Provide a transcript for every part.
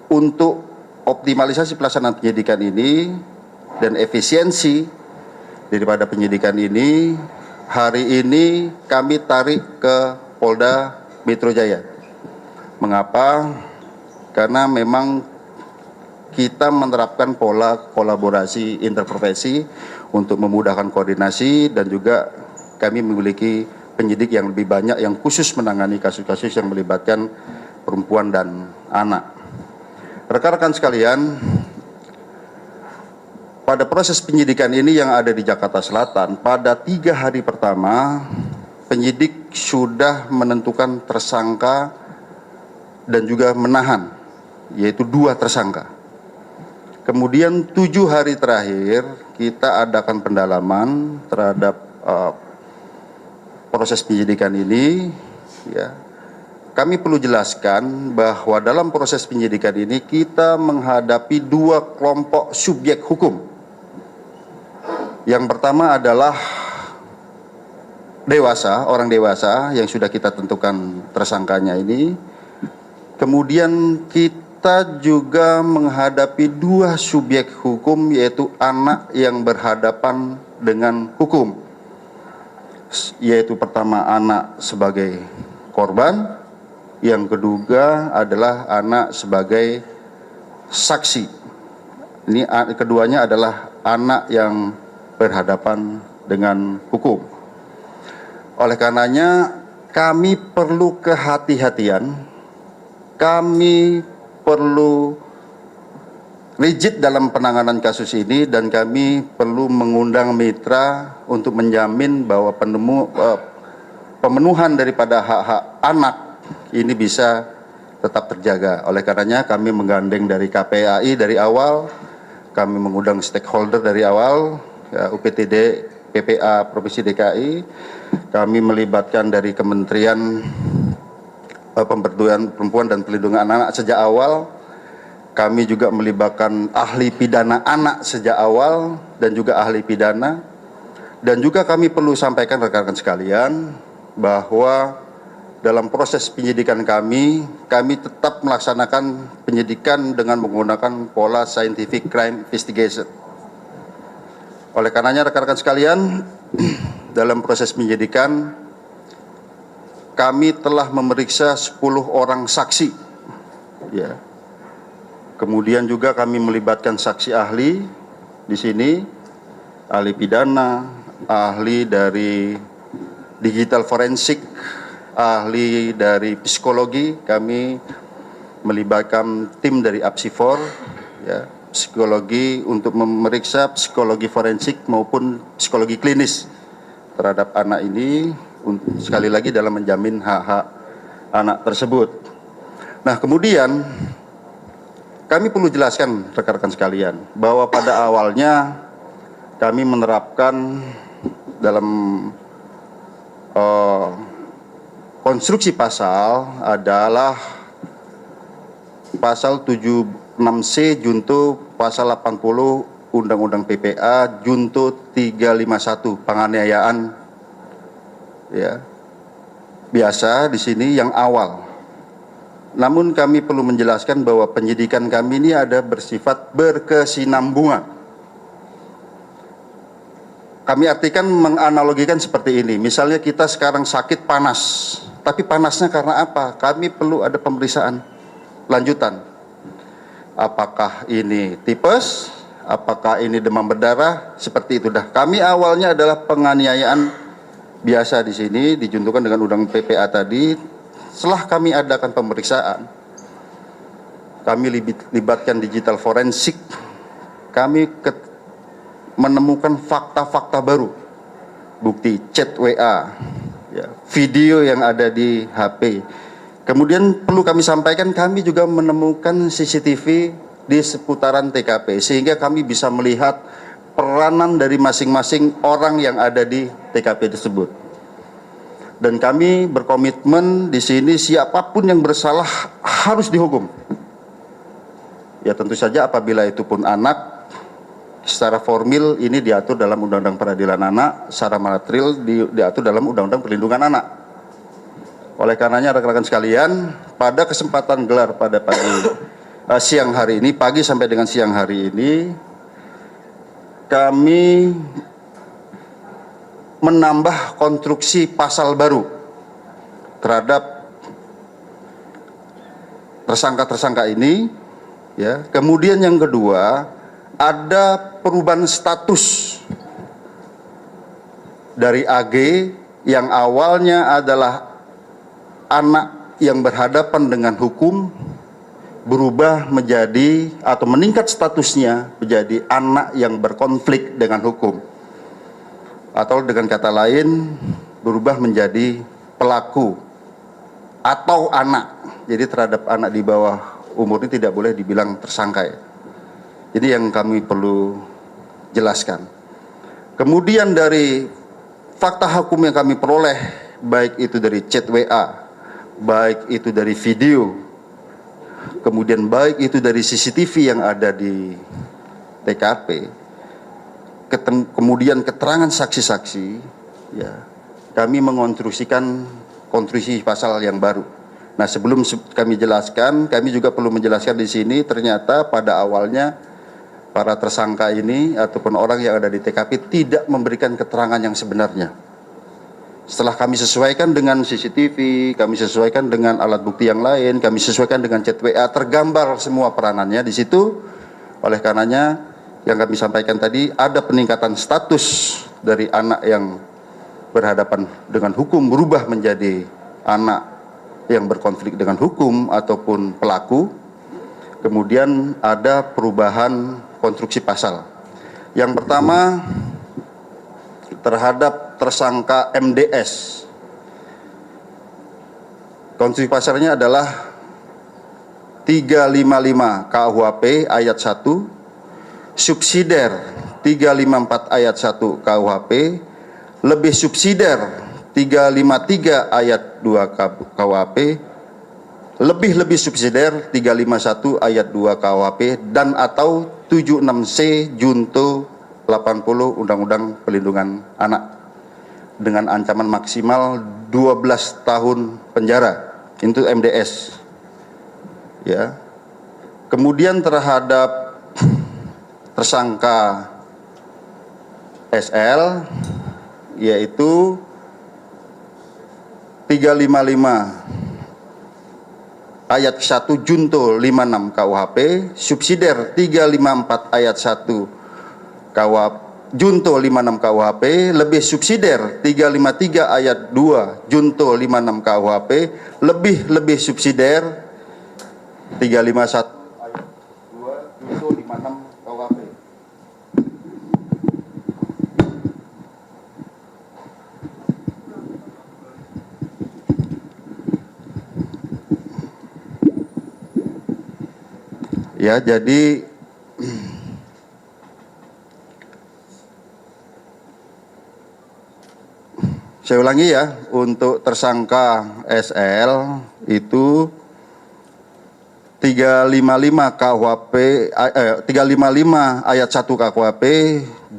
untuk optimalisasi pelaksanaan penyidikan ini dan efisiensi daripada penyidikan ini, hari ini kami tarik ke Polda Metro Jaya. Mengapa? Karena memang kita menerapkan pola kolaborasi interprofesi untuk memudahkan koordinasi, dan juga kami memiliki penyidik yang lebih banyak yang khusus menangani kasus-kasus yang melibatkan perempuan dan anak. Rekan-rekan sekalian, pada proses penyidikan ini yang ada di Jakarta Selatan, pada 3 hari pertama, penyidik sudah menentukan tersangka dan juga menahan, yaitu 2 tersangka. Kemudian 7 hari terakhir kita adakan pendalaman terhadap proses penyidikan ini. Ya. Kami perlu jelaskan bahwa dalam proses penyidikan ini kita menghadapi 2 kelompok subjek hukum. Yang pertama adalah dewasa, orang dewasa yang sudah kita tentukan tersangkanya ini. Kemudian kita juga menghadapi 2 subjek hukum, yaitu anak yang berhadapan dengan hukum. Yaitu pertama anak sebagai korban, yang kedua adalah anak sebagai saksi. Ini keduanya adalah anak yang berhadapan dengan hukum. Oleh karenanya kami perlu kehati-hatian, kami perlu rigid dalam penanganan kasus ini, dan kami perlu mengundang mitra untuk menjamin bahwa pemenuhan daripada hak-hak anak ini bisa tetap terjaga. Oleh karenanya kami menggandeng dari KPAI dari awal, kami mengundang stakeholder dari awal, ya, UPTD, PPA Provinsi DKI, kami melibatkan dari Kementerian Pemberdayaan Perempuan dan Perlindungan Anak sejak awal. Kami juga melibatkan ahli pidana anak sejak awal dan juga ahli pidana. Dan juga kami perlu sampaikan rekan-rekan sekalian bahwa dalam proses penyidikan kami tetap melaksanakan penyidikan dengan menggunakan pola scientific crime investigation. Oleh karenanya rekan-rekan sekalian, dalam proses penyidikan kami telah memeriksa 10 orang saksi. Ya. Kemudian juga kami melibatkan saksi ahli di sini, ahli pidana, ahli dari digital forensik, ahli dari psikologi. Kami melibatkan tim dari APSI4, ya, psikologi untuk memeriksa psikologi forensik maupun psikologi klinis terhadap anak ini, sekali lagi dalam menjamin hak-hak anak tersebut. Nah, kemudian kami perlu jelaskan rekan-rekan sekalian bahwa pada awalnya kami menerapkan dalam konstruksi pasal adalah pasal 76C junto pasal 80 Undang-Undang PPA junto 351 penganiayaan, ya. Biasa di sini yang awal. Namun kami perlu menjelaskan bahwa penyidikan kami ini ada bersifat berkesinambungan. Kami artikan menganalogikan seperti ini. Misalnya kita sekarang sakit panas, tapi panasnya karena apa? Kami perlu ada pemeriksaan lanjutan. Apakah ini tipes? Apakah ini demam berdarah? Seperti itu dah. Kami awalnya adalah penganiayaan biasa di sini dijuntukan dengan undang PPA tadi. Setelah kami adakan pemeriksaan, kami libatkan digital forensik, kami menemukan fakta-fakta baru, bukti chat WA, ya, video yang ada di HP. Kemudian perlu kami sampaikan, kami juga menemukan CCTV di seputaran TKP, sehingga kami bisa melihat peranan dari masing-masing orang yang ada di TKP tersebut. Dan kami berkomitmen di sini siapapun yang bersalah harus dihukum. Ya tentu saja apabila itu pun anak, secara formil ini diatur dalam Undang-Undang Peradilan Anak, secara material diatur dalam Undang-Undang Perlindungan Anak. Oleh karenanya rekan-rekan sekalian, pada kesempatan gelar pada pagi siang hari ini, pagi sampai dengan siang hari ini, kami menambah konstruksi pasal baru terhadap tersangka-tersangka ini, ya. Kemudian yang kedua, ada perubahan status dari AG yang awalnya adalah anak yang berhadapan dengan hukum, berubah menjadi atau meningkat statusnya menjadi anak yang berkonflik dengan hukum. Atau dengan kata lain, berubah menjadi pelaku atau anak. Jadi terhadap anak di bawah umur ini tidak boleh dibilang tersangka, ya. Jadi yang kami perlu jelaskan. Kemudian dari fakta hukum yang kami peroleh, baik itu dari chat WA, baik itu dari video, kemudian baik itu dari CCTV yang ada di TKP, kemudian keterangan saksi-saksi, ya, kami mengonstruksikan konstruksi pasal yang baru. Nah, sebelum kami jelaskan, kami juga perlu menjelaskan di sini, ternyata pada awalnya para tersangka ini ataupun orang yang ada di TKP tidak memberikan keterangan yang sebenarnya. Setelah kami sesuaikan dengan CCTV, kami sesuaikan dengan alat bukti yang lain, kami sesuaikan dengan chat WA, tergambar semua peranannya di situ. Oleh karenanya, yang kami sampaikan tadi, ada peningkatan status dari anak yang berhadapan dengan hukum berubah menjadi anak yang berkonflik dengan hukum ataupun pelaku. Kemudian ada perubahan konstruksi pasal. Yang pertama, terhadap tersangka MDS. Konstruksi pasalnya adalah 355 KUHP ayat 1, subsidiar 354 ayat 1 KUHP, lebih subsidiar 353 ayat 2 KUHP, lebih subsidiar 351 ayat 2 KUHP, dan atau 76C junto 80 Undang-Undang Perlindungan Anak dengan ancaman maksimal 12 tahun penjara. Itu MDS, ya. Kemudian terhadap tersangka SL, yaitu 355 ayat 1 junto 56 KUHP, subsidiar 354 ayat 1 KUHP junto 56 KUHP, lebih subsidiar 353 ayat 2 junto 56 KUHP, lebih subsidiar 351 ayat 2 junto 56 KUHP. Ya, jadi saya ulangi ya, untuk tersangka SL itu 355 KUHP 355 ayat 1 KUHP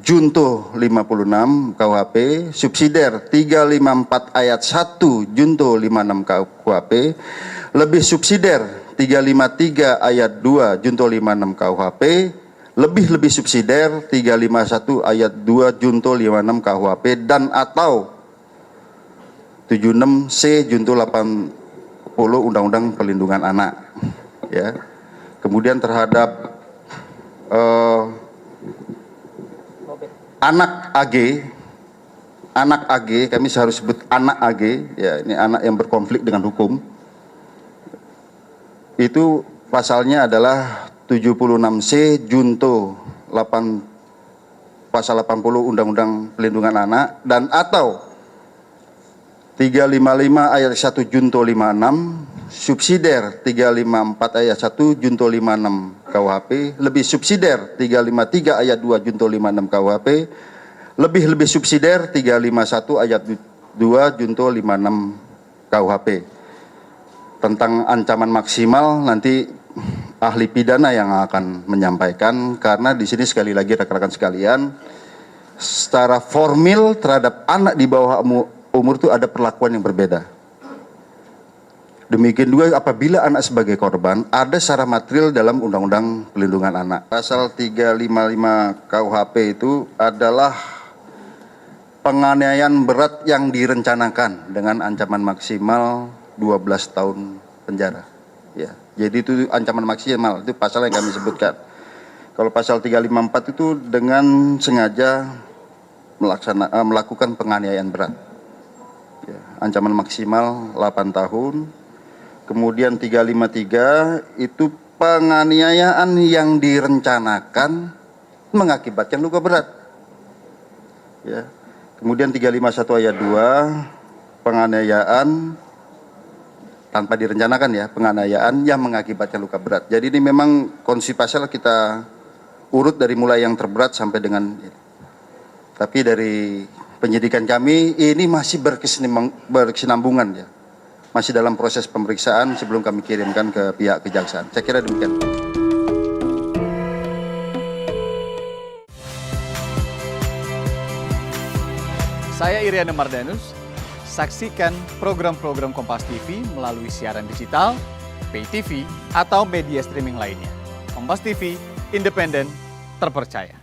junto 56 KUHP, subsidiar 354 ayat 1 junto 56 KUHP, lebih subsidiar 353 ayat 2 junto 56 KUHP, lebih subsidiar 351 ayat 2 junto 56 KUHP, dan atau 76C junto 80 Undang-Undang Perlindungan Anak, ya. Kemudian terhadap anak AG, kami harus sebut anak AG, ya, ini anak yang berkonflik dengan hukum. Itu pasalnya adalah 76C junto 8 pasal 80 Undang-Undang Perlindungan Anak, dan atau 355 ayat 1 junto 56, subsidiar 354 ayat 1 junto 56 KUHP, lebih subsidiar 353 ayat 2 junto 56 KUHP, lebih subsidiar 351 ayat 2 junto 56 KUHP. Tentang ancaman maksimal nanti ahli pidana yang akan menyampaikan, karena di sini sekali lagi rekan-rekan sekalian, secara formil terhadap anak di bawah umur itu ada perlakuan yang berbeda. Demikian juga apabila anak sebagai korban, ada secara material dalam Undang-Undang Perlindungan Anak. Pasal 355 KUHP itu adalah penganiayaan berat yang direncanakan dengan ancaman maksimal 12 tahun penjara. Ya, jadi itu ancaman maksimal, itu pasal yang kami sebutkan. Kalau pasal 354 itu dengan sengaja melakukan penganiayaan berat. Ya, ancaman maksimal 8 tahun. Kemudian 353 itu penganiayaan yang direncanakan mengakibatkan luka berat. Ya. Kemudian 351 ayat 2 penganiayaan tanpa direncanakan ya, penganiayaan yang mengakibatkan luka berat. Jadi ini memang kondisi pasal kita urut dari mulai yang terberat sampai dengan ini. Tapi dari penyidikan kami ini masih berkesinambungan ya. Masih dalam proses pemeriksaan sebelum kami kirimkan ke pihak kejaksaan. Saya kira demikian. Saya Iriana Mardanus. Saksikan program-program Kompas TV melalui siaran digital, pay TV, atau media streaming lainnya. Kompas TV, independen, terpercaya.